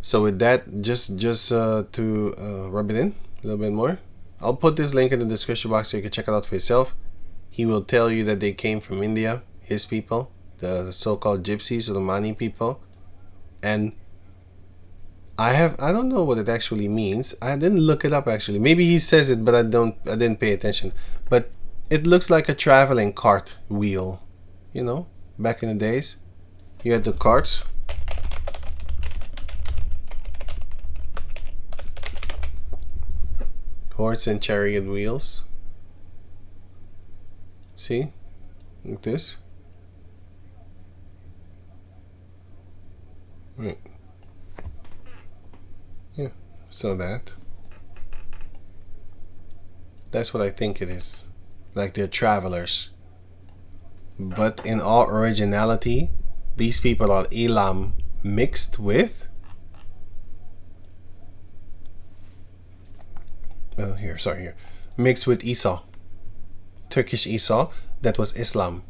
So with that, just to rub it in a little bit more, I'll put this link in the description box so you can check it out for yourself. He will tell you that they came from India, his people, the so-called Gypsies or the Romani people. And I don't know what it actually means. I didn't look it up actually. Maybe he says it, but I didn't pay attention. But it looks like a traveling cart wheel. You know, back in the days, you had the carts. Horse and chariot wheels. See? Like this. Right. Yeah, so that's what I think it is. Like they're travelers. But in all originality, these people are Elam mixed with mixed with Esau. Turkish Esau, that was Islam.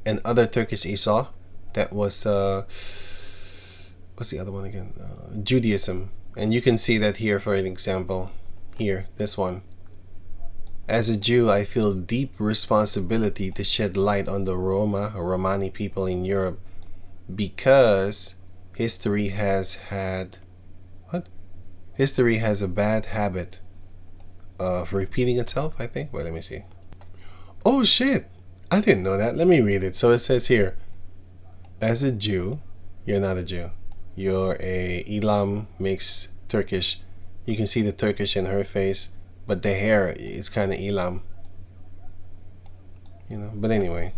And other Turkish Esau, that was what's the other one again? Judaism. And you can see that here for an example. Here, this one. As a Jew, I feel deep responsibility to shed light on the Romani people in Europe, because history has a bad habit of repeating itself, I think. Wait, let me see. Oh shit, I didn't know that. Let me read it. So it says here, as a Jew, you're not a Jew. You're a Elam mixed Turkish. You can see the Turkish in her face, but the hair is kind of Elam. You know, but anyway.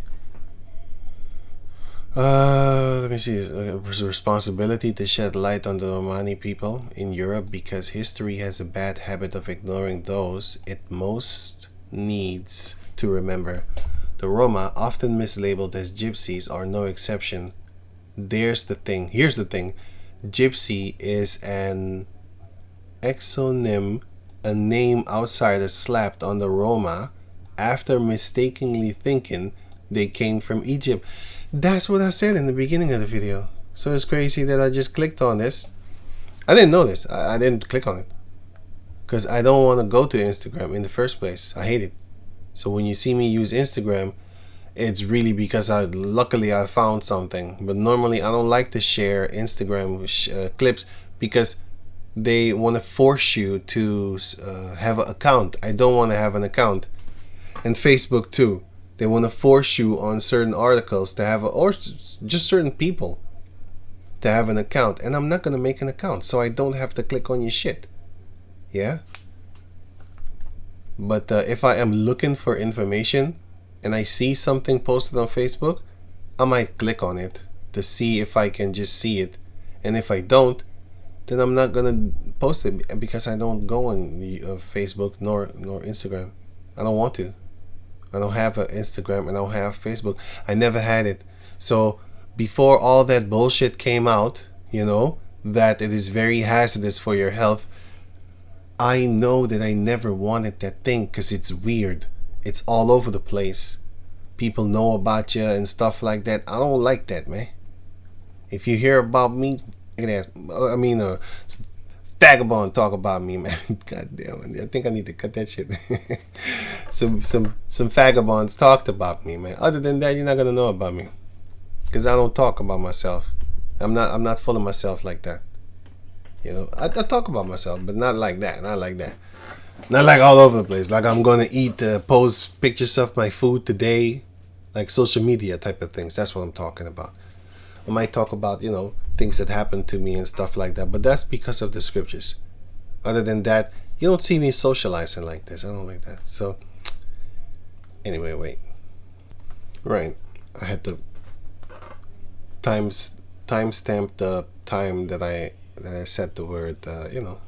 Let me see. Responsibility to shed light on the Romani people in Europe, because history has a bad habit of ignoring those it most needs to remember. The Roma, often mislabeled as Gypsies, are no exception. Here's the thing. Gypsy is an exonym, a name outsiders slapped on the Roma after mistakenly thinking they came from Egypt. That's what I said in the beginning of the video. So it's crazy that I just clicked on this. I didn't know this. I didn't click on it because I don't want to go to Instagram in the first place. I hate it. So when you see me use Instagram, it's really because luckily I found something. But normally I don't like to share Instagram clips because they want to force you to have an account. I don't want to have an account. And Facebook too. They want to force you on certain articles to have or just certain people to have an account. And I'm not going to make an account, so I don't have to click on your shit. Yeah? But if I am looking for information and I see something posted on Facebook, I might click on it to see if I can just see it. And if I don't, then I'm not gonna post it because I don't go on Facebook nor Instagram. I don't want to. I don't have an Instagram. I don't have Facebook. I never had it. So before all that bullshit came out, you know, that it is very hazardous for your health, I know that I never wanted that thing because it's weird. It's all over the place. People know about you and stuff like that. I don't like that, man. If you hear about me, vagabond talk about me, man. God damn it. I think I need to cut that shit. some vagabonds talked about me, man. Other than that, you're not gonna know about me, because I don't talk about myself. I'm not full of myself like that. You know, I talk about myself, but not like that. Not like that. Not like all over the place. Like I'm gonna eat, post pictures of my food today, like social media type of things. That's what I'm talking about. I might talk about, you know, things that happened to me and stuff like that, but that's because of the scriptures. Other than that, you don't see me socializing like this. I don't like that. So anyway, wait. Right, I had to timestamp the time that I said the word, you know.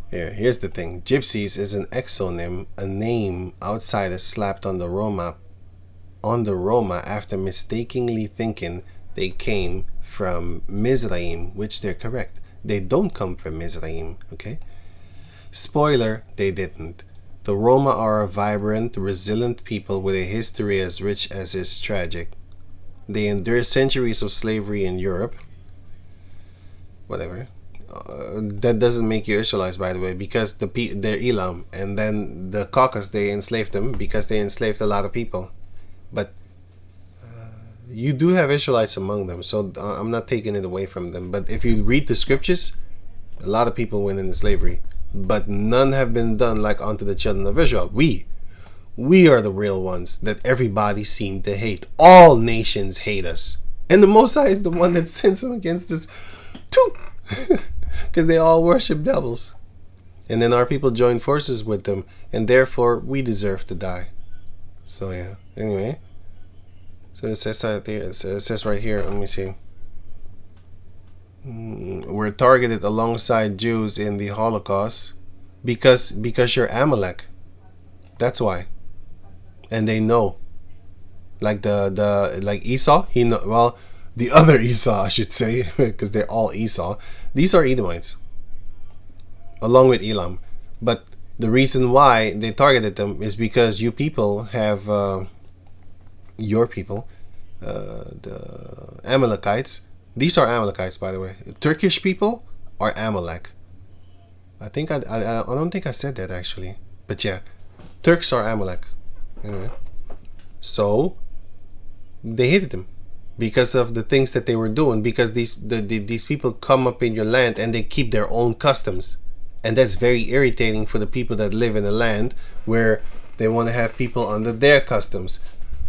Here's the thing. Gypsies is an exonym, a name outsiders slapped on the Roma after mistakenly thinking they came from Mizraim, which they're correct. They don't come from Mizraim, okay? Spoiler, they didn't. The Roma are a vibrant, resilient people with a history as rich as is tragic. They endured centuries of slavery in Europe. whatever. That doesn't make you Israelites, by the way, because they're Elam, and then the Caucasus, they enslaved them because they enslaved a lot of people. But you do have Israelites among them, so I'm not taking it away from them. But if you read the scriptures, a lot of people went into slavery, but none have been done like unto the children of Israel. We are the real ones that everybody seemed to hate. All nations hate us, and the Most High is the one that sends them against us too. Because they all worship devils. And then our people join forces with them, and therefore we deserve to die. So yeah, anyway. So it says right here, it says right here, let me see. We're targeted alongside Jews in the Holocaust because you're Amalek. That's why. And they know. Like like Esau, he know, well, the other Esau, I should say, because they're all Esau. These are Edomites, along with Elam. But the reason why they targeted them is because you people have, your people, the Amalekites. These are Amalekites, by the way. Turkish people are Amalek. I don't think I said that actually, but yeah, Turks are Amalek. Anyway. So they hated them because of the things that they were doing, because these people come up in your land and they keep their own customs, and that's very irritating for the people that live in a land where they want to have people under their customs,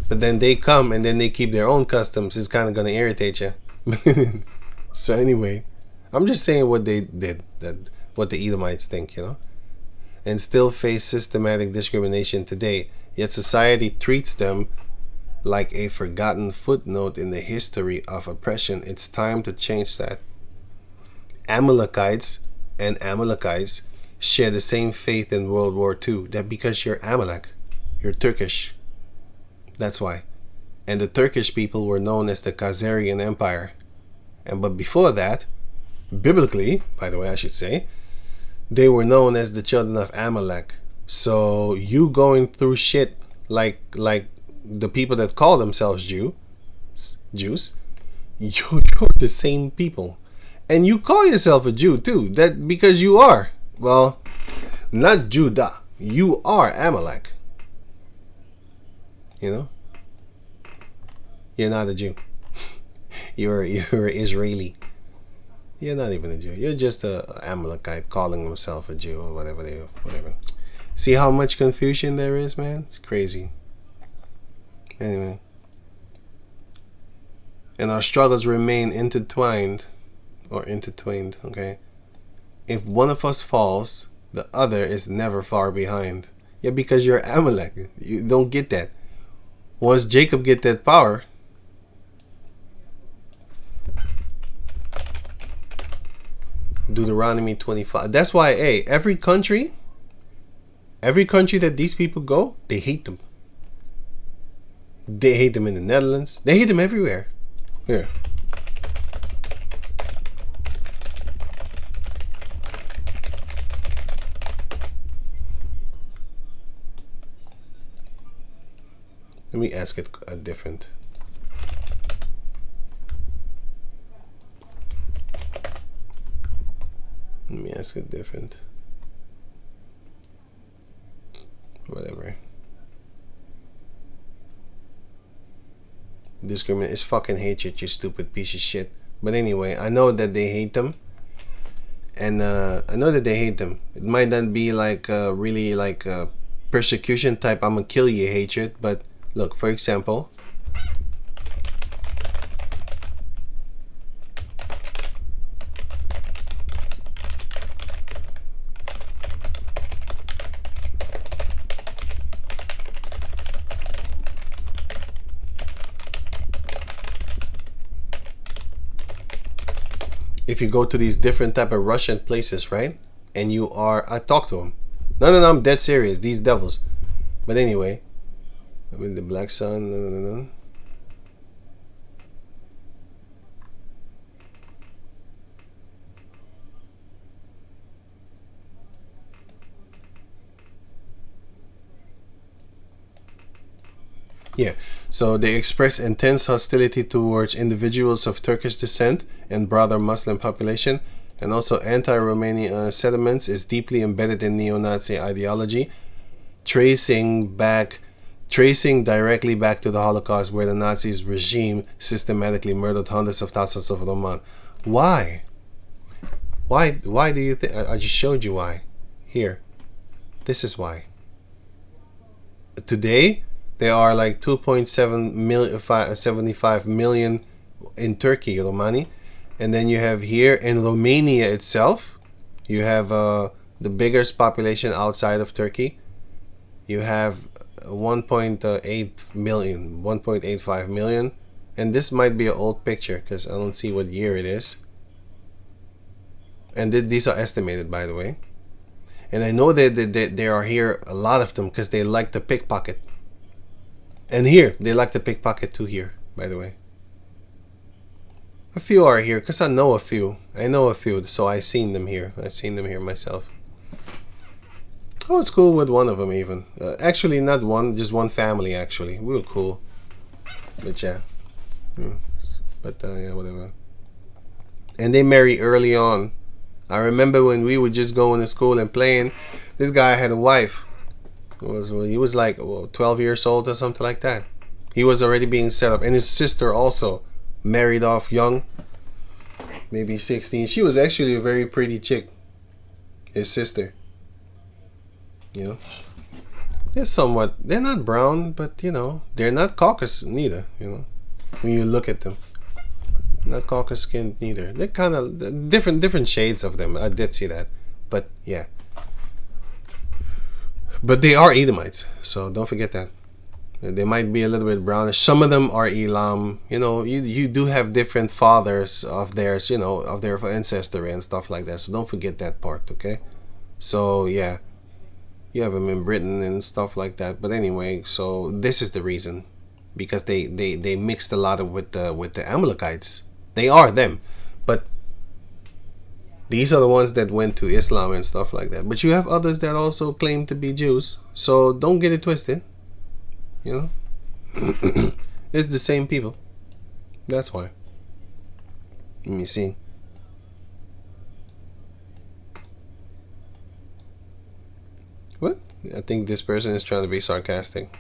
but then they come and then they keep their own customs. It's kind of going to irritate you. So anyway, I'm just saying what they did, what the Edomites think, and still face systematic discrimination today, yet society treats them like a forgotten footnote in the history of oppression. It's time to change that. Amalekites and Amalekites share the same faith in World War II, that because you're Amalek, you're Turkish. That's why. And the Turkish people were known as the Khazarian Empire. But before that, biblically, by the way, I should say, they were known as the children of Amalek. So you going through shit like the people that call themselves Jews, you're the same people, and you call yourself a Jew too. That because you are, well, not Judah. You are Amalek. You're not a Jew. you're Israeli. You're not even a Jew. You're just a Amalekite calling himself a Jew or whatever they do. Whatever. See how much confusion there is, man? It's crazy. Anyway. And our struggles remain intertwined, okay? If one of us falls, the other is never far behind. Yeah, because you're Amalek. You don't get that. Once Jacob get that power, Deuteronomy 25. That's why, hey, every country that these people go, they hate them. They hate them in the Netherlands. They hate them everywhere. Here. Let me ask it a different. Let me ask it different. Whatever. Discriminate is fucking hatred, you stupid piece of shit. But anyway, I know that they hate them. And I know that they hate them. It might not be like really like a persecution type, I'm gonna kill you hatred. But look, for example, if you go to these different type of Russian places, right? And I talk to them. No, I'm dead serious. These devils. But anyway, I mean the Black Sun. No. Yeah, so they express intense hostility towards individuals of Turkish descent and broader Muslim population, and also anti-Romani sentiments is deeply embedded in neo-Nazi ideology, tracing directly back to the Holocaust, where the Nazis regime systematically murdered hundreds of thousands of Roman. Why? Why do you think? I just showed you why. Here, this is why. Today, there are like 2.75 million in Turkey, Romani, and then you have here in Romania itself, you have the biggest population outside of Turkey. You have 1.8 million, 1.85 million, and this might be an old picture because I don't see what year it is. And these are estimated, by the way. And I know that there are here a lot of them because they like to pickpocket. And here, they like to pickpocket too here, by the way. A few are here because I know a few. So I've seen them here. I've seen them here myself. I was cool with one of them even. Actually, not one, just one family actually. We were cool. But yeah. Yeah, whatever. And they marry early on. I remember when we would just go into school and playing, this guy had a wife. He was like 12 years old or something like that. He was already being set up. And his sister also married off young. Maybe 16. She was actually a very pretty chick. His sister. You know. They're not brown, but you know, they're not Caucasus neither, you know. When you look at them. Not Caucasus skinned neither. They're kind of different shades of them. I did see that. But yeah. But they are Edomites, so don't forget that. They might be a little bit brownish. Some of them are Elam. You know, you do have different fathers of theirs, you know, of their ancestry and stuff like that. So don't forget that part, okay? So yeah. You have them in Britain and stuff like that. But anyway, so this is the reason. Because they mixed a lot with the Amalekites. They are them, but these are the ones that went to Islam and stuff like that. But you have others that also claim to be Jews, so don't get it twisted. You know, it's the same people. That's why. Let me see. What? I think this person is trying to be sarcastic.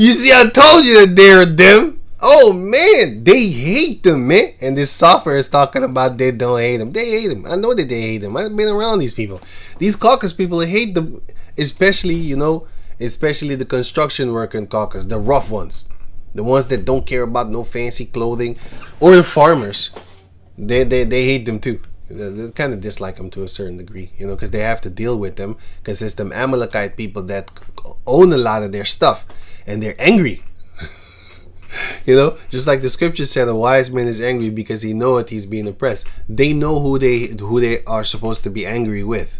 You see, I told you that they're them. Oh man, they hate them, man. And this software is talking about they don't hate them. They hate them. I know that they hate them. I've been around these people. These Caucasus people hate them, especially, you know, especially the construction worker in Caucasus, the rough ones, the ones that don't care about no fancy clothing, or the farmers. They hate them too. They kind of dislike them to a certain degree, you know, because they have to deal with them because it's them Amalekite people that own a lot of their stuff. And they're angry. You know, just like the scripture said, a wise man is angry because he knows he's being oppressed. They know who they are supposed to be angry with.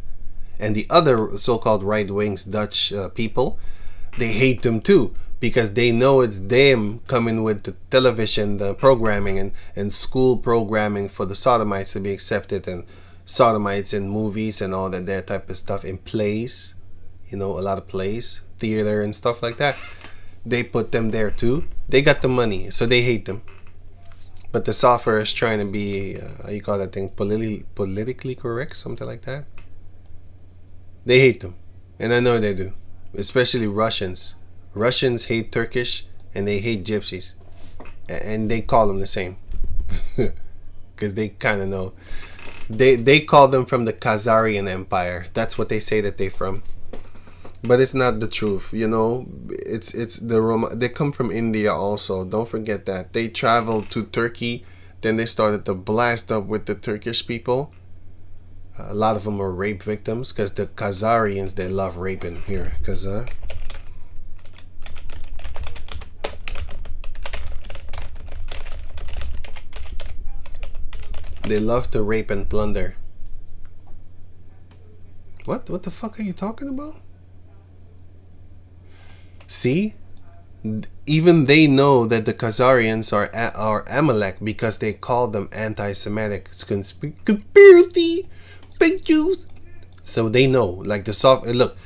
And the other so-called right-wings Dutch people, they hate them too because they know it's them coming with the television, the programming and school programming for the Sodomites to be accepted, and Sodomites in movies and all that type of stuff, in plays, you know, a lot of plays, theater and stuff like that. They put them there too. They got the money, so they hate them. But the software is trying to be, how you call that thing, politically correct, something like that. They hate them, and I know they do. Especially Russians. Russians hate Turkish, and they hate Gypsies, and they call them the same, because they kind of know. They call them from the Khazarian Empire. That's what they say that they're from. But it's not the truth, you know. It's the they come from India also. Don't forget that. They traveled to Turkey, then they started to blast up with the Turkish people. A lot of them are rape victims because the Khazarians, they love raping. Here, Khazar. They love to rape and plunder. What the fuck are you talking about? See, even they know that the Khazarians are Amalek because they call them anti-Semitic. It's conspiracy, fake Jews. So they know, like the look,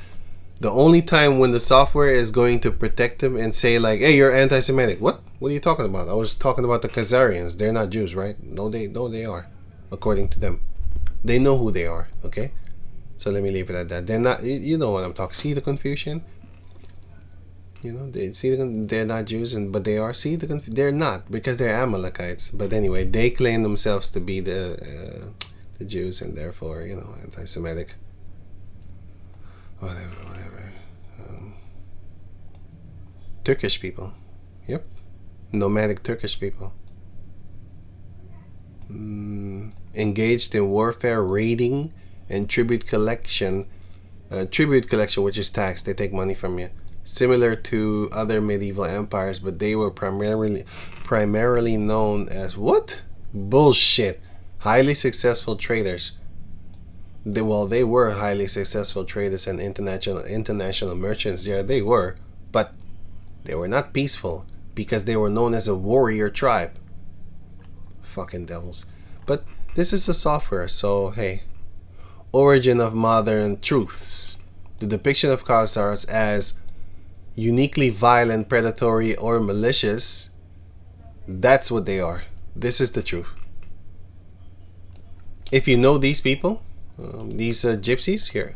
the only time when the software is going to protect them and say like, hey, you're anti-Semitic. What are you talking about? I was talking about the Khazarians. They're not Jews, right? No, they are, according to them. They know who they are, okay? So let me leave it at that. They're not, you know what I'm talking. See the confusion? You know, they're not Jews, but they are. See they're not, because they're Amalekites. But anyway, they claim themselves to be the Jews, and therefore, you know, anti-Semitic. Whatever. Turkish people. Yep. Nomadic Turkish people. Engaged in warfare, raiding, and tribute collection. Which is tax. They take money from you. Similar to other medieval empires, but they were primarily known as what? Bullshit. Highly successful traders. They were highly successful traders and international merchants. Yeah, they were. But they were not peaceful because they were known as a warrior tribe. Fucking devils. But this is a software, so hey. Origin of modern truths. The depiction of Khazars as uniquely violent, predatory, or malicious. That's what they are. This is the truth. If you know these people, these gypsies, here.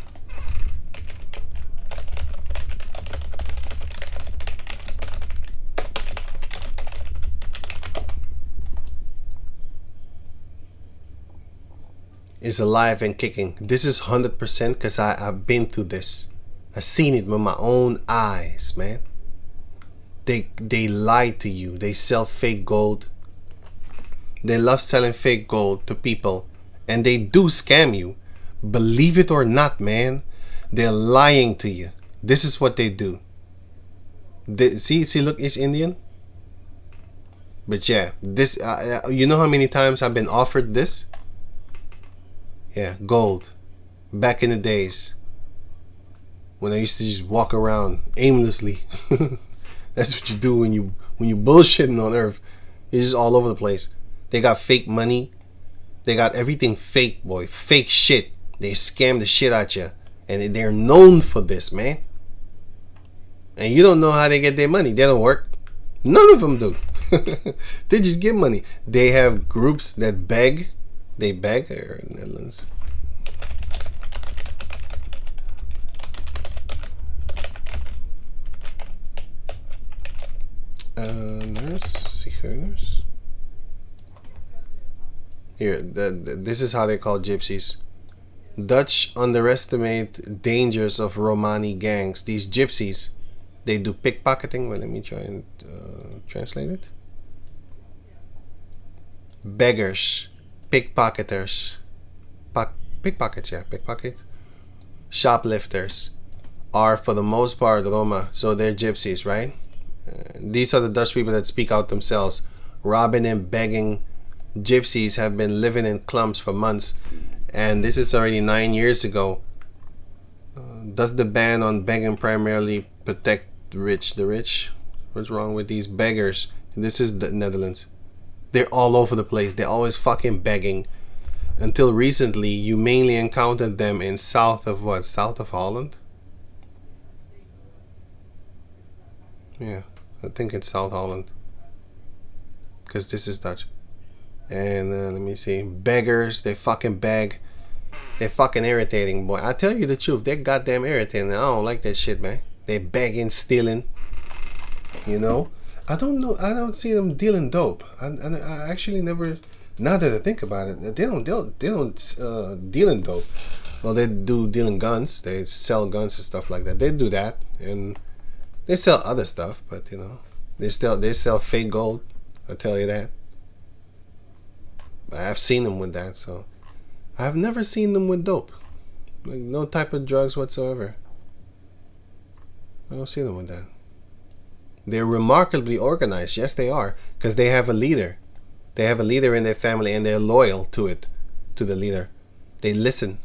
Is alive and kicking. This is 100% because I've been through this. I've seen it with my own eyes, man. They lie to you. They sell fake gold. They love selling fake gold to people. And they do scam you. Believe it or not, man. They're lying to you. This is what they do. See, look, it's Indian. But yeah, this, you know how many times I've been offered this? Yeah, gold. Back in the days. When I used to just walk around aimlessly. That's what you do when you bullshitting on Earth. It's just all over the place. They got fake money. They got everything fake, boy. Fake shit. They scam the shit out you. And they're known for this, man. And you don't know how they get their money. They don't work. None of them do. They just get money. They have groups that beg. They beg here in the Netherlands. Zigeuners. Here, this is how they call gypsies. Dutch underestimate dangers of Romani gangs. These gypsies, they do pickpocketing. Well, let me try and translate it. Beggars, pickpocketers, pickpockets, yeah, pickpocket. Shoplifters are for the most part Roma, so they're gypsies, right? These are the Dutch people that speak out themselves. Robbing and begging. Gypsies have been living in clumps for months, and this is already 9 years ago. Does the ban on begging primarily protect the rich? What's wrong with these beggars? This is the Netherlands. They're all over the place. They're always fucking begging. Until recently, you mainly encountered them in south of what? South of Holland? Yeah, I think it's South Holland. Because this is Dutch. And let me see. Beggars, they fucking beg. They're fucking irritating, boy. I tell you the truth, they're goddamn irritating. I don't like that shit, man. They begging, stealing. You know? I don't know. I don't see them dealing dope. I actually never. Now that I think about it, they don't deal in dope. Well, they do dealing guns. They sell guns and stuff like that. They do that, and they sell other stuff. But you know, they sell fake gold. I tell you that. I've seen them with that, so I've never seen them with dope. Like no type of drugs whatsoever. I don't see them with that. They're remarkably organized. Yes, they are, because they have a leader. They have a leader in their family, and they're loyal to the leader. They listen.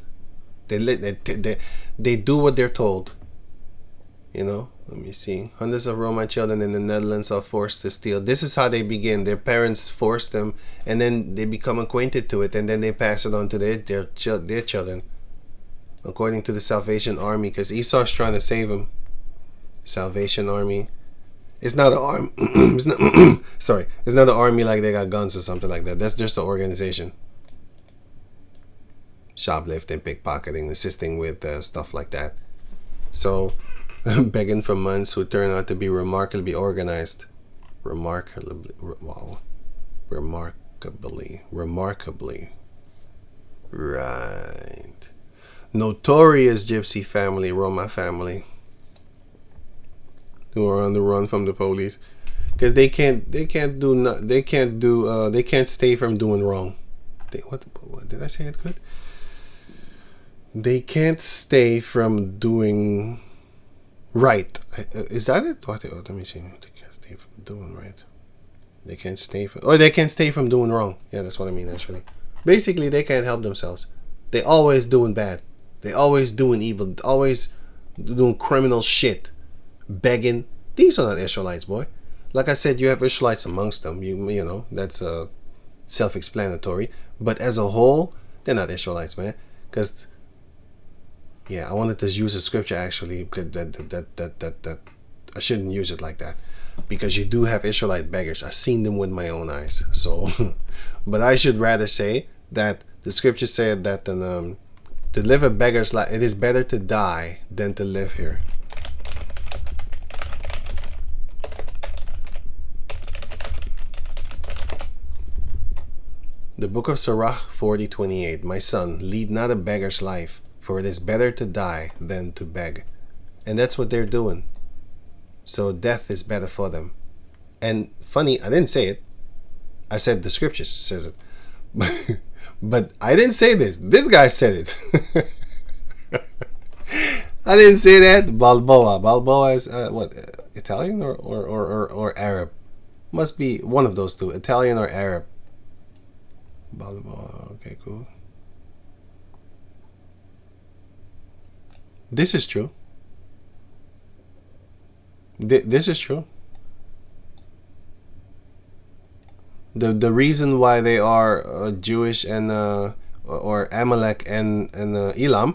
They do what they're told. You know. Let me see. Hundreds of Roma children in the Netherlands are forced to steal. This is how they begin. Their parents force them, and then they become acquainted to it, and then they pass it on to their children. according to the Salvation Army, because Esau's trying to save him. Salvation Army. It's not an army. It's not, sorry, it's not an army like they got guns or something like that. That's just an organization. Shoplifting, pickpocketing, assisting with stuff like that. So, begging for months who turn out to be remarkably organized. Remarkably. Right. Notorious gypsy family, Roma family, who are on the run from the police because they can't stay from doing wrong. What did I say it good? They can't stay from doing right. Is that it? Let me see. They can't stay from doing right. They can't stay from doing wrong. Yeah, that's what I mean actually. Basically, they can't help themselves. They always doing bad. They always doing evil. Always doing criminal shit. Begging. These are not Israelites, boy. Like I said, you have Israelites amongst them. You know, that's self-explanatory. But as a whole, they're not Israelites, man. Because, yeah, I wanted to use a scripture actually. That I shouldn't use it like that. Because you do have Israelite beggars. I've seen them with my own eyes. So, but I should rather say that the scripture said that to live a beggar's life, it is better to die than to live here. The book of Sirach 40:28. My son, lead not a beggar's life, for it is better to die than to beg. And that's what they're doing. So death is better for them. And funny, I didn't say it. I said the scripture says it. But I didn't say this. This guy said it. I didn't say that. Balboa. Balboa is what? Italian or Arab? Must be one of those two. Italian or Arab. Balboa. Okay, cool. This is true. This is true. The reason why they are Jewish and or Amalek and Elam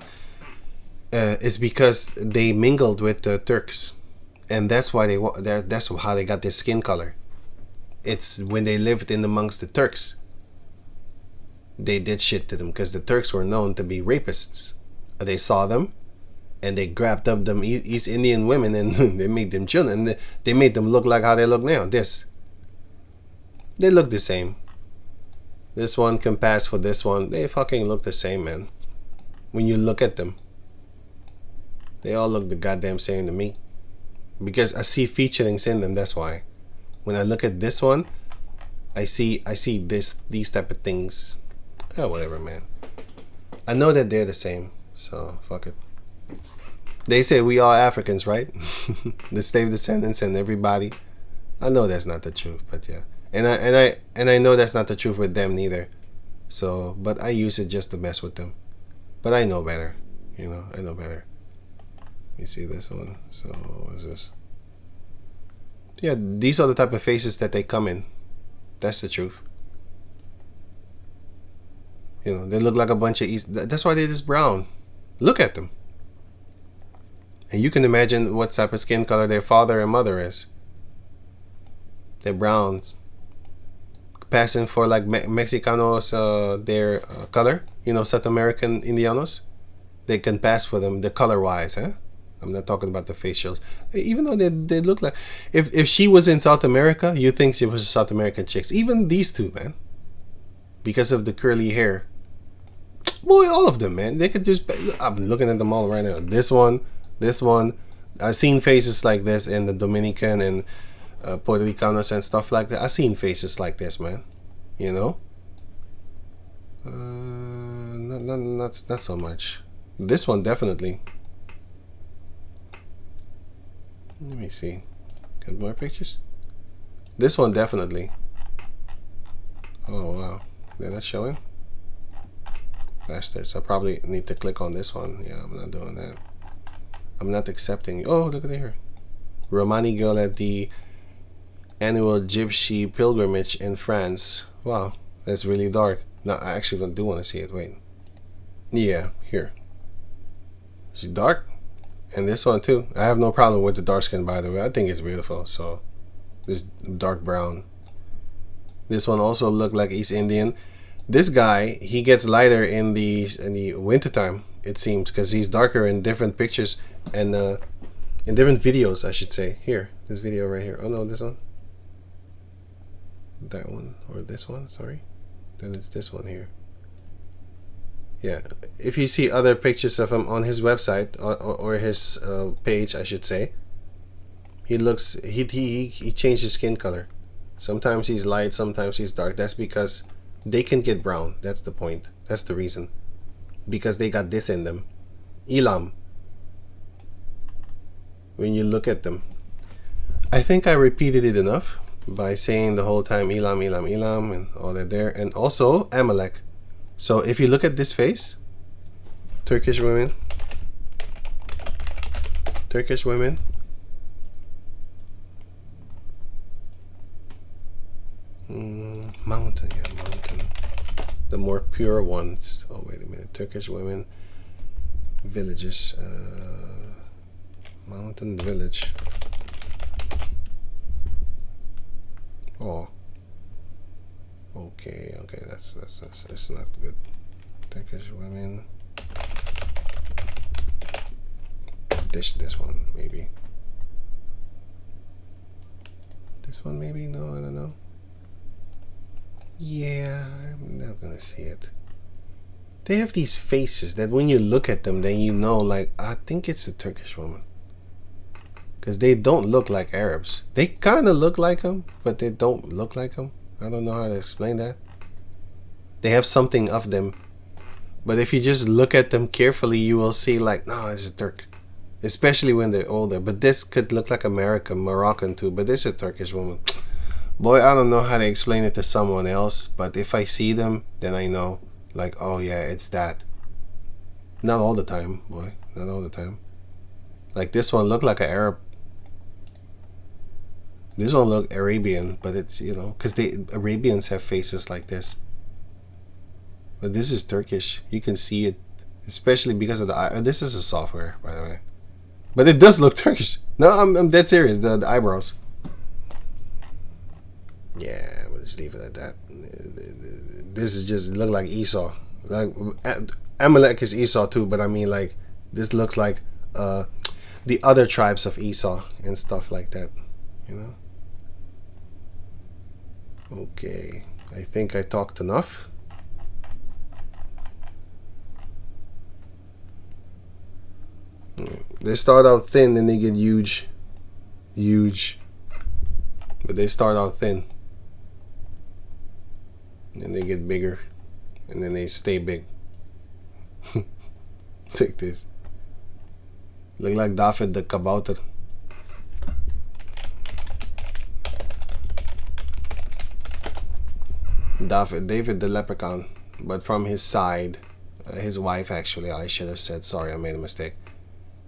is because they mingled with the Turks, and that's why that's how they got their skin color. It's when they lived in amongst the Turks. They did shit to them because the Turks were known to be rapists. They saw them, and they grabbed up them East Indian women and they made them children. And they made them look like how they look now. They look the same. This one can pass for this one. They fucking look the same, man. When you look at them, they all look the goddamn same to me. Because I see featurings in them. That's why. When I look at this one, I see these type of things. Oh, whatever, man. I know that they're the same. So fuck it. They say we are Africans, right? The slave descendants and everybody. I know that's not the truth, but yeah. And I know that's not the truth with them neither. So, but I use it just to mess with them. But I know better. You know, I know better. You see this one? So, what is this? Yeah, these are the type of faces that they come in. That's the truth. You know, they look like a bunch of East. That's why they're just brown. Look at them. And you can imagine what type of skin color their father and mother is. They're browns. Passing for like Mexicanos, their color. You know, South American Indianos. They can pass for them, the color-wise, huh? I'm not talking about the facials. Even though they look like... If she was in South America, you think she was a South American chicks. Even these two, man. Because of the curly hair. Boy, all of them, man. They could just... I'm looking at them all right now. This one. I've seen faces like this in the Dominican and Puerto Ricanos and stuff like that. I've seen faces like this, man. You know? Not so much. This one, definitely. Let me see. Got more pictures? This one, definitely. Oh, wow. They're not showing? Bastards. I probably need to click on this one. Yeah, I'm not doing that. I'm not accepting. Oh, look at here. Romani girl at the annual Gypsy pilgrimage in France. Wow, that's really dark. No, I actually do want to see it. Wait. Yeah, here. She's dark. And this one too. I have no problem with the dark skin, by the way. I think it's beautiful. So this dark brown. This one also looked like East Indian. This guy, he gets lighter in the winter time, it seems, because he's darker in different pictures and in different videos, I should say. Here, this video right here. Oh no, this one. That one or this one, sorry. Then it's this one here. Yeah, if you see other pictures of him on his website or his page, I should say, he changed his skin color. Sometimes he's light, sometimes he's dark. That's because they can get brown. That's the point. That's the reason. Because they got this in them. Elam. When you look at them. I think I repeated it enough by saying the whole time Elam, Elam, Elam, and all that there. And also Amalek. So if you look at this face, Turkish women, mountain, yeah, mountain, the more pure ones. Oh wait a minute, Turkish women, villages, mountain village. Oh. Okay, that's not good. Turkish women. This one maybe. This one maybe. No, I don't know. Yeah, I'm not gonna see it. They have these faces that when you look at them, then you know, like, I think it's a Turkish woman. Because they don't look like Arabs. They kind of look like them, but they don't look like them. I don't know how to explain that. They have something of them. But if you just look at them carefully, you will see like, no, it's a Turk. Especially when they're older. But this could look like American, Moroccan too. But this is a Turkish woman. Boy, I don't know how to explain it to someone else. But if I see them, then I know. Like, oh yeah, it's that. Not all the time, boy. Not all the time. Like this one looked like an Arab. This one look Arabian, but it's, you know, because the Arabians have faces like this. But this is Turkish. You can see it, especially because of the eye. This is a software, by the way. But it does look Turkish. No, I'm dead serious. The eyebrows. Yeah, we'll just leave it at that. This is just look like Esau. Like Amalek is Esau too, but I mean, like, this looks like the other tribes of Esau and stuff like that. You know. Okay, I think I talked enough. They start out thin and they get huge. But they start out thin. And they get bigger. And then they stay big. Take this. Look like David the Kabouter. David the Leprechaun, but from his side, his wife actually, I should have said, sorry, I made a mistake.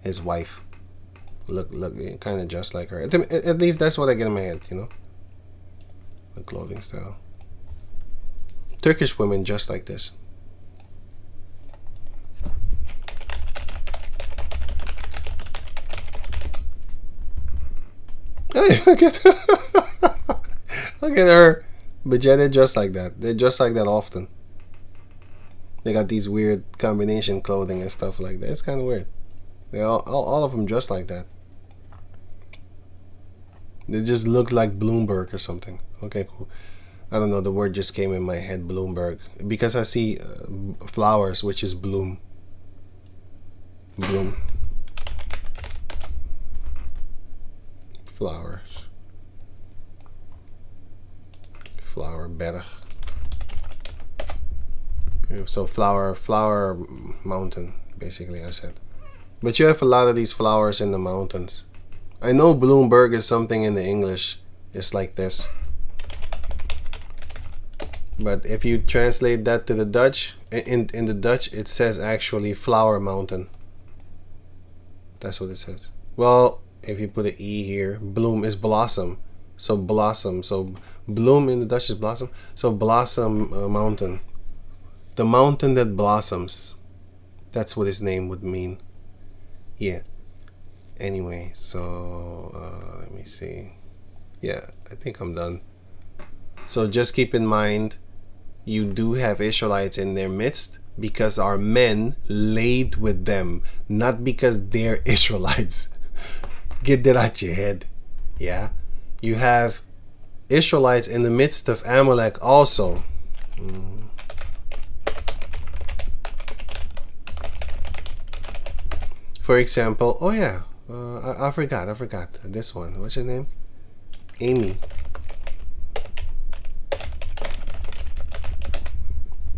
His wife, look, kind of just like her. At least that's what I get in my head, you know. The clothing style. Turkish women just like this. Hey, look at her. But yeah, they're just like that. They're just like that often. They got these weird combination clothing and stuff like that. It's kind of weird. They all of them just like that. They just look like Bloomberg or something. Okay, cool. I don't know. The word just came in my head, Bloomberg, because I see flowers, which is bloom. Bloom. Flowers. Flower better. So flower mountain, basically, I said. But you have a lot of these flowers in the mountains. I know Bloomberg is something in the English. It's like this. But if you translate that to the Dutch, in the Dutch, it says actually flower mountain. That's what it says. Well, if you put an E here, bloom is blossom. So blossom. So bloom in the Dutch is blossom. So blossom mountain. The mountain that blossoms. That's what his name would mean. Yeah. Anyway, so let me see. Yeah, I think I'm done. So just keep in mind, you do have Israelites in their midst because our men laid with them, not because they're Israelites. Get that out your head. Yeah. You have Israelites in the midst of Amalek also. For example, oh yeah, I forgot this one. What's your name? Amy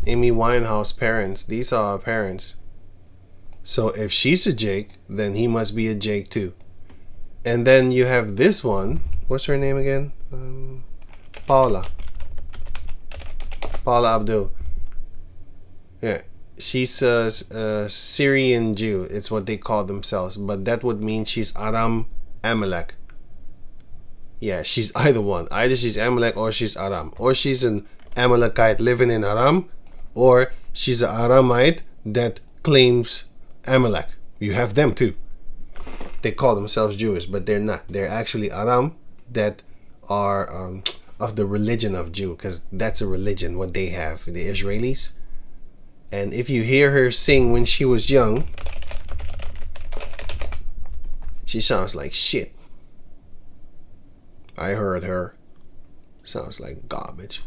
Winehouse parents. These are our parents. So if she's a Jake, then he must be a Jake too. And then you have this one. What's her name again? Paula Abdul. Yeah, she's a Syrian Jew. It's what they call themselves. But that would mean she's Aram Amalek. Yeah, she's either one. Either she's Amalek or she's Aram. Or she's an Amalekite living in Aram. Or she's an Aramite that claims Amalek. You have them too. They call themselves Jewish, but they're not. They're actually Aram that are of the religion of Jew, because that's a religion, what they have, the Israelis. And if you hear her sing when she was young, she sounds like shit. I heard her. Sounds like garbage.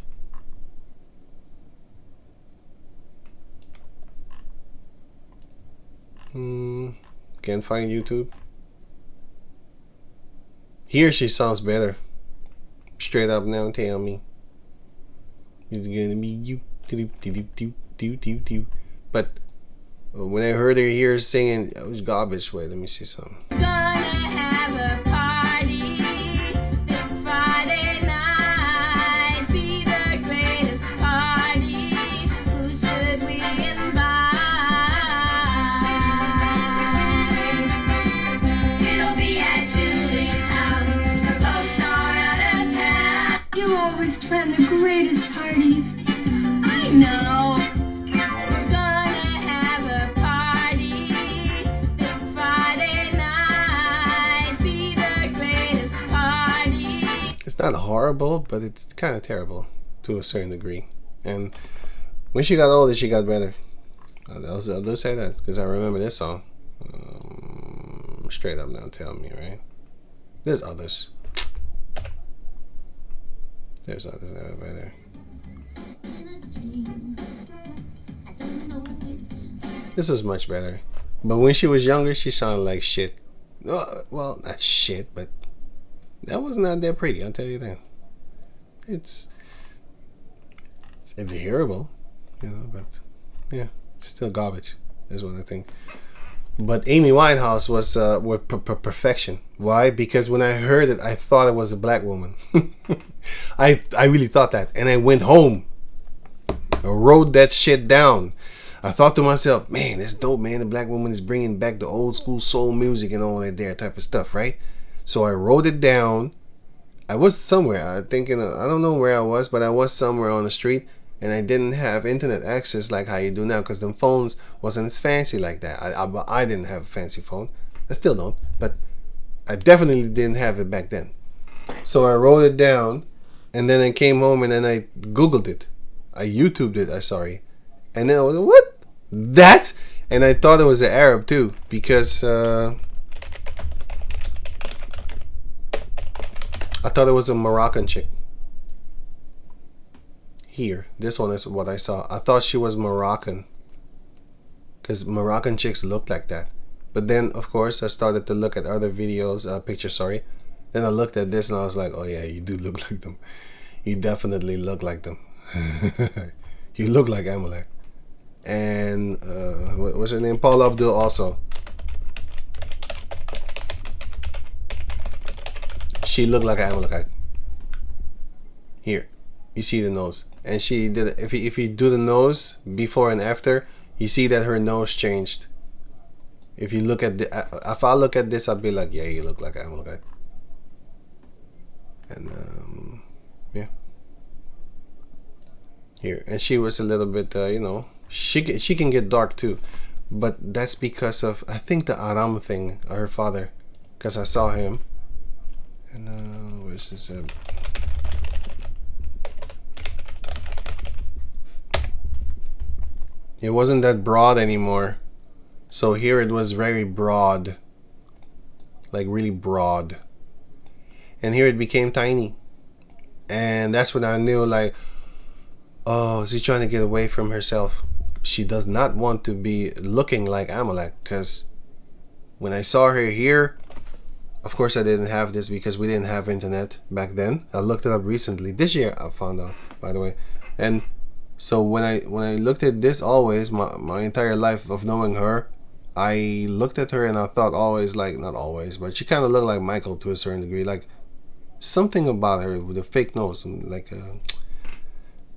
Can't find YouTube. Here she sounds better. Straight up now, tell me. It's gonna be you. But when I heard her here singing, it was garbage. Wait, let me see something. Gonna have a party this Friday night. Be the greatest party. Who should we invite? It'll be at Julie's house. The folks are out of town. You always plan the greatest parties. I know. It's not horrible, but it's kind of terrible to a certain degree. And when she got older, she got better. I'll say that because I remember this song. Straight up now, tell me, right? There's others. There's others that are better. This was much better. But when she was younger, she sounded like shit. Well, not shit, but that was not that pretty, I'll tell you that. It's hearable, you know, but yeah, still garbage is what I think. But Amy Winehouse was with perfection. Why? Because when I heard it, I thought it was a black woman. I really thought that, and I went home. I wrote that shit down. I thought to myself, man, that's dope, man. The black woman is bringing back the old school soul music and all that there type of stuff, right? So I wrote it down. I was somewhere, I don't know where I was, but I was somewhere on the street, and I didn't have internet access like how you do now, because them phones wasn't as fancy like that. I didn't have a fancy phone. I still don't, but I definitely didn't have it back then. So I wrote it down, and then I came home and then I Googled it. I YouTubed it, and then I was like, what? That? And I thought it was an Arab too, because I thought it was a Moroccan chick. Here, this one is what I saw. I thought she was Moroccan, because Moroccan chicks look like that. But then, of course, I started to look at other videos, pictures, sorry. Then I looked at this and I was like, oh yeah, you do look like them. You definitely look like them. You look like Amalek. And what's her name? Paula Abdul also. She looked like an Amalekite. Here, you see the nose, and she did. If you do the nose before and after, you see that her nose changed. If you look at if I look at this, I'd be like, yeah, you look like an Amalekite. And yeah, here, and she was a little bit, you know, she can get dark too, but that's because of, I think, the Aram thing, her father, because I saw him. And where's this? It wasn't that broad anymore. So here it was very broad, like really broad. And here it became tiny. And that's when I knew, like, oh, she's trying to get away from herself. She does not want to be looking like Amalek, because when I saw her here, of course I didn't have this because we didn't have internet back then. I looked it up recently. This year I found out, by the way. And so when I looked at this, always, my entire life of knowing her, I looked at her and I thought always, like, not always, but she kind of looked like Michael to a certain degree. Like, something about her with a fake nose, like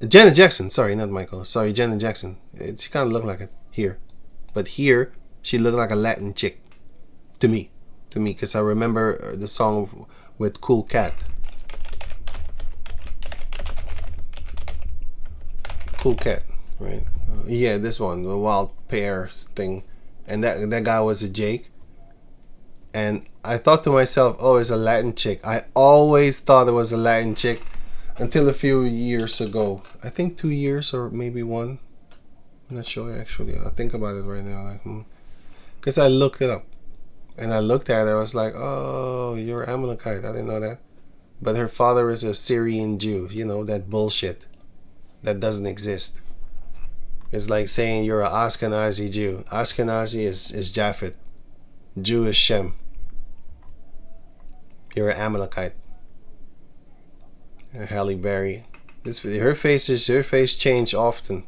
Janet Jackson. Sorry, not Michael. Sorry, Janet Jackson. She kind of looked like it here. But here, she looked like a Latin chick. To me, because I remember the song with Cool Cat. Cool Cat, right? Yeah, this one, the Wild Pear thing. And that guy was a Jake. And I thought to myself, oh, it's a Latin chick. I always thought it was a Latin chick until a few years ago. I think 2 years or maybe one. I'm not sure, actually. I think about it right now. Like, because I looked it up. And I looked at her, I was like, oh, you're Amalekite. I didn't know that. But her father is a Syrian Jew. You know, that bullshit. That doesn't exist. It's like saying you're an Ashkenazi Jew. Ashkenazi is Japhet. Jew is Shem. You're an Amalekite. Halle Berry. Her face change often.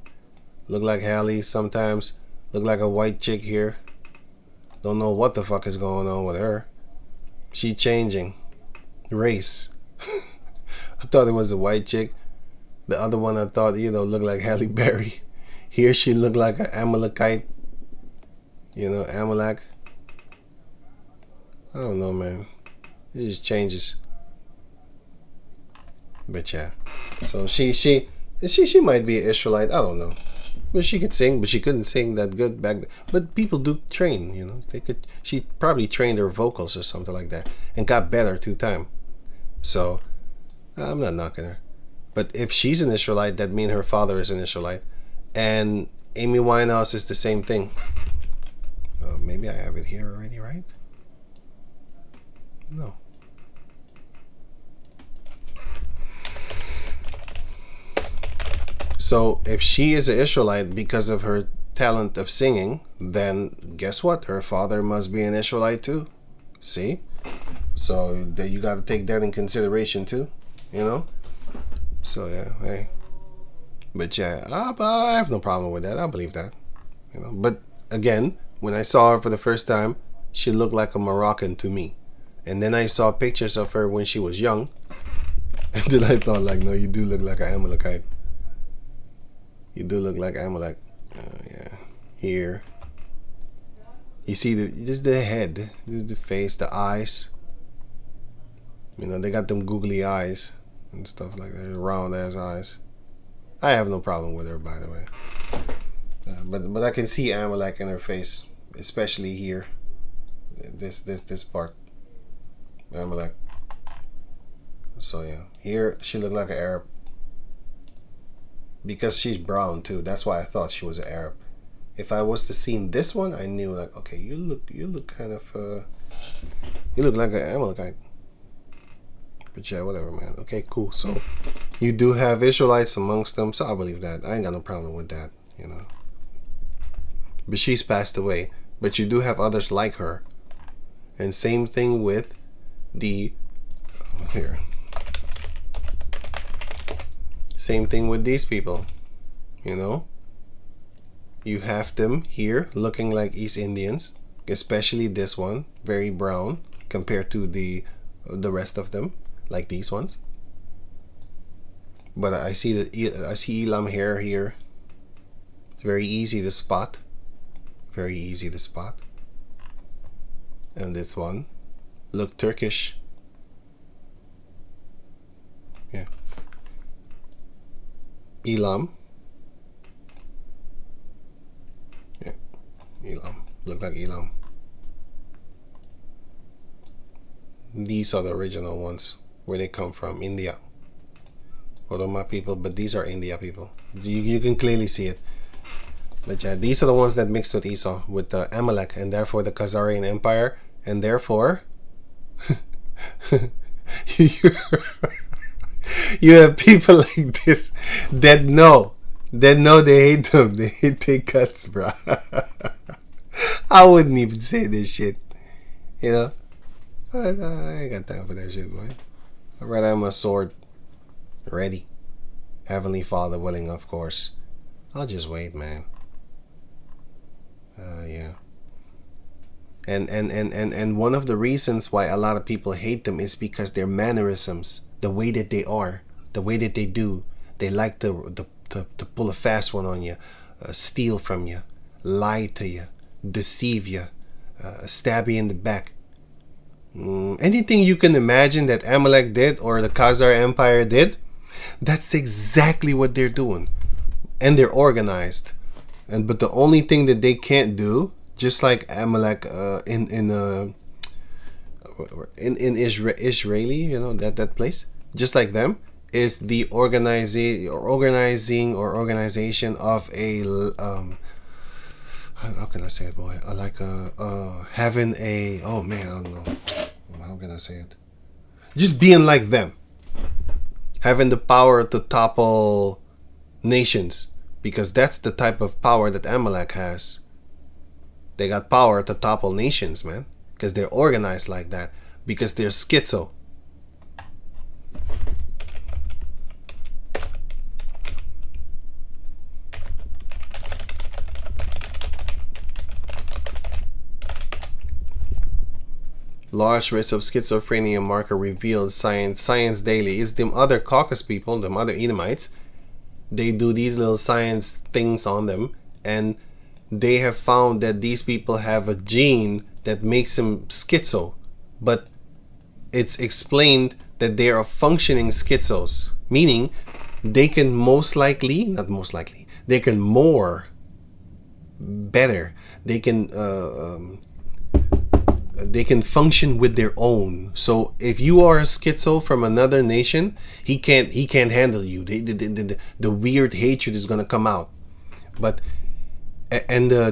Look like Halle sometimes. Look like a white chick here. Don't know what the fuck is going on with her. She changing. Race. I thought it was a white chick. The other one I thought, looked like Halle Berry. Here she looked like an Amalekite. Amalek. I don't know, man. It just changes. But yeah. So she might be an Israelite. I don't know. But she could sing, but she couldn't sing that good back then. But people do train, She probably trained her vocals or something like that and got better through time. So I'm not knocking her. But if she's an Israelite, that means her father is an Israelite. And Amy Winehouse is the same thing. Maybe I have it here already, right? No. So if she is an Israelite because of her talent of singing, then guess what? Her father must be an Israelite too. See? So you got to take that in consideration too, So yeah, hey. But yeah, I have no problem with that. I believe that, But again, when I saw her for the first time, she looked like a Moroccan to me. And then I saw pictures of her when she was young. And then I thought, like, no, you do look like an Amalekite. You do look like Amalek. Yeah. Here. You see just the head, the face, the eyes. They got them googly eyes and stuff like that, round ass eyes. I have no problem with her, by the way. But I can see Amalek in her face, especially here. This part. Amalek. So yeah, here she looked like an Arab. Because she's brown too. That's why I thought she was an Arab. If I was to see this one, I knew, like, okay, you look kind of you look like an Amalekite. But yeah, whatever, man. Okay, cool. So you do have Israelites amongst them, so I believe that. I ain't got no problem with that, But she's passed away. But you do have others like her. And same thing with the here. Same thing with these people, You have them here looking like East Indians, especially this one, very brown compared to the rest of them, like these ones. But I see Elam hair here. It's very easy to spot. Very easy to spot. And this one look Turkish. Yeah. Elam. Yeah, Elam. look like Elam. These are the original ones, where they come from, India. Although my people, but these are India people. You can clearly see it. But yeah, these are the ones that mixed with Esau, with the Amalek, and therefore the Khazarian Empire, and therefore you have people like this that know they hate them. They hate their guts, bro. I wouldn't even say this shit. You know? I ain't got time for that shit, boy. I'd rather have my sword ready. Heavenly Father willing, of course. I'll just wait, man. Yeah. And one of the reasons why a lot of people hate them is because their mannerisms, the way that they are, the way that they do, they like to pull a fast one on you, steal from you, lie to you, deceive you, stab you in the back. Anything you can imagine that Amalek did or the Khazar Empire did, that's exactly what they're doing. And they're organized. But the only thing that they can't do, just like Amalek in Israeli, you know, that place, just like them, is the organizing of a how can I say it, boy? Having a, oh man, I don't know. How can I say it? Just being like them. Having the power to topple nations. Because that's the type of power that Amalek has. They got power to topple nations, man. Because they're organized like that. Because they're schizo. Large rates of schizophrenia marker revealed. Science Daily is them other Caucasus people, them other Edomites. They do these little science things on them, and they have found that these people have a gene that makes them schizo, but it's explained that they are functioning schizos, meaning they can they can more better, they can function with their own. So if you are a schizo from another nation, he can't handle you. The weird hatred is gonna come out. But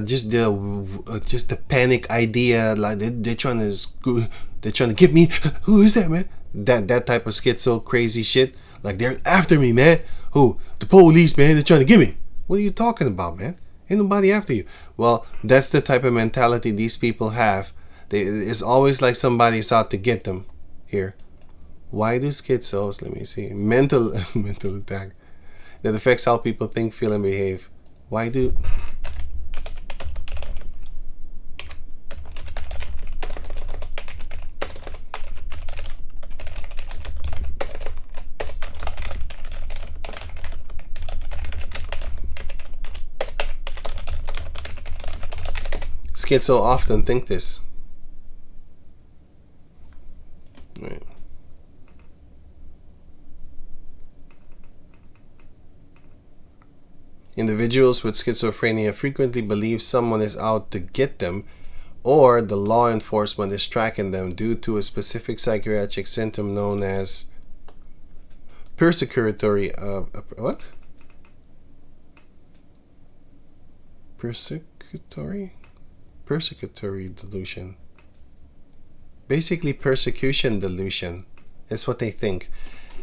just the panic idea, like they're trying to get me. Who is that, man? That type of schizo crazy shit. Like, they're after me, man. Who? The police, man. They're trying to get me. What are you talking about, man? Ain't nobody after you. Well, that's the type of mentality these people have. It's always like somebody's out to get them. Here, why do schizos, let me see, mental attack that affects how people think, feel, and behave. Why do schizo often think this? Right. Individuals with schizophrenia frequently believe someone is out to get them, or the law enforcement is tracking them due to a specific psychiatric symptom known as persecutory persecutory delusion. Basically, persecution delusion is what they think.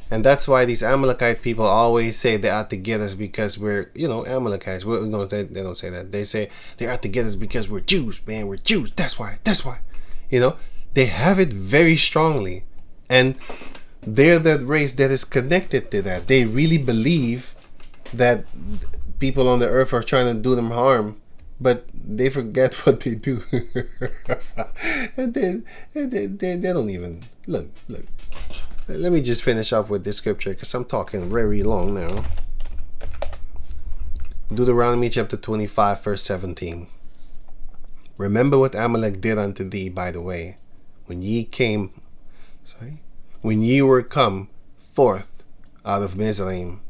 And that's why these Amalekite people always say they're out to get us because we're, Amalekites. No, they don't say that. They say they're out to get us because we're Jews, man. We're Jews. That's why. They have it very strongly. And they're that race that is connected to that. They really believe that people on the earth are trying to do them harm. But they forget what they do. and they don't even look. Let me just finish up with this scripture because I'm talking very long now. Deuteronomy chapter 25 verse 17. Remember what Amalek did unto thee, by the way, when ye were come forth out of Mizraim.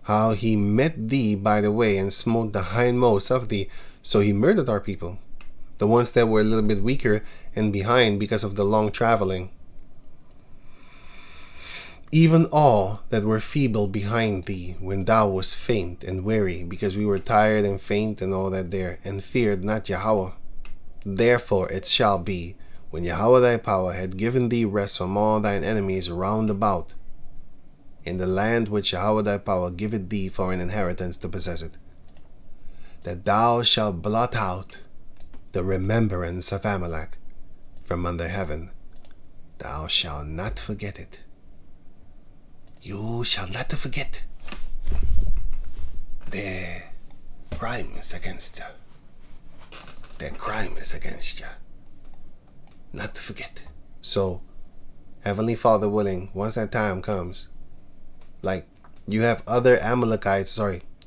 How he met thee by the way and smote the hindmost of thee. So he murdered our people. The ones that were a little bit weaker and behind because of the long traveling. Even all that were feeble behind thee, when thou wast faint and weary, because we were tired and faint and all that there, and feared not Yahweh. Therefore it shall be, when Yahweh thy power had given thee rest from all thine enemies round about, in the land which Yahweh thy power giveth thee for an inheritance to possess it, that thou shalt blot out the remembrance of Amalek from under heaven. Thou shalt not forget it. You shall not forget their crimes against you. Their crime is against you. Not to forget. So, Heavenly Father willing, once that time comes, like, you have other Amalekites,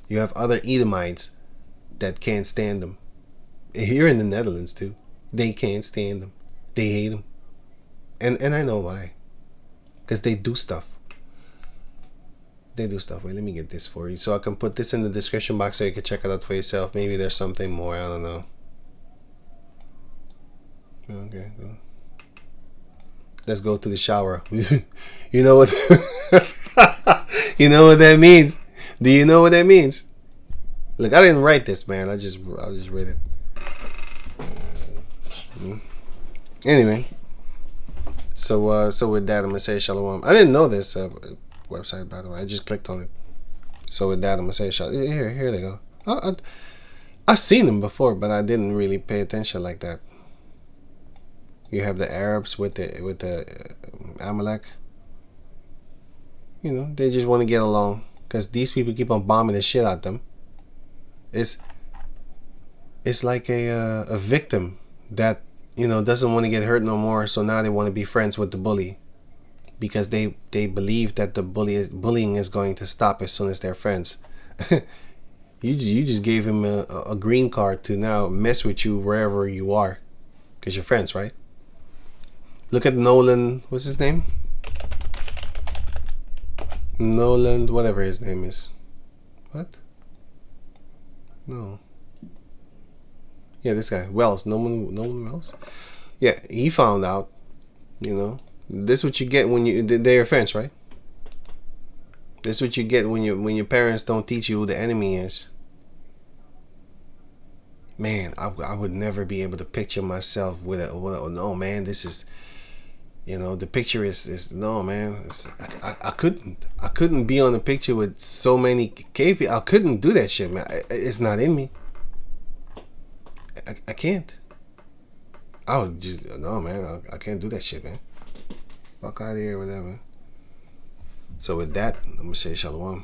you have other Edomites that can't stand them. Here in the Netherlands too. They can't stand them. They hate them. And I know why. Because they do stuff. Wait, let me get this for you. So I can put this in the description box so you can check it out for yourself. Maybe there's something more. I don't know. Okay, cool. Let's go to the shower. You know what? You know what that means? Do you know what that means? Look, I didn't write this, man. I just read it. Anyway, so with that, I'm gonna say shalom. I didn't know this website, by the way. I just clicked on it. So with that, I'm gonna say shalom. Here they go. I've seen them before, but I didn't really pay attention like that. You have the Arabs with the Amalek. You know, they just want to get along because these people keep on bombing the shit out them. It's like a victim that, you know, doesn't want to get hurt no more. So now they want to be friends with the bully because they believe that the bullying is going to stop as soon as they're friends. You just gave him a green card to now mess with you wherever you are because you're friends, right? Look at Nolan. What's his name? Nolan, whatever his name is. What? No. Yeah, this guy. Wells. Nolan Wells? Yeah, he found out. You know. This is what you get when they're friends, right? This is what you get when your parents don't teach you who the enemy is. Man, I would never be able to picture myself with no, man, this is, you know, the picture is no, man. I couldn't be on the picture with so many cave people. I couldn't do that shit, man. It's not in me. I can't. I would just, no, man. I can't do that shit, man. Fuck out of here with that, man. So with that, I'm gonna say shalom.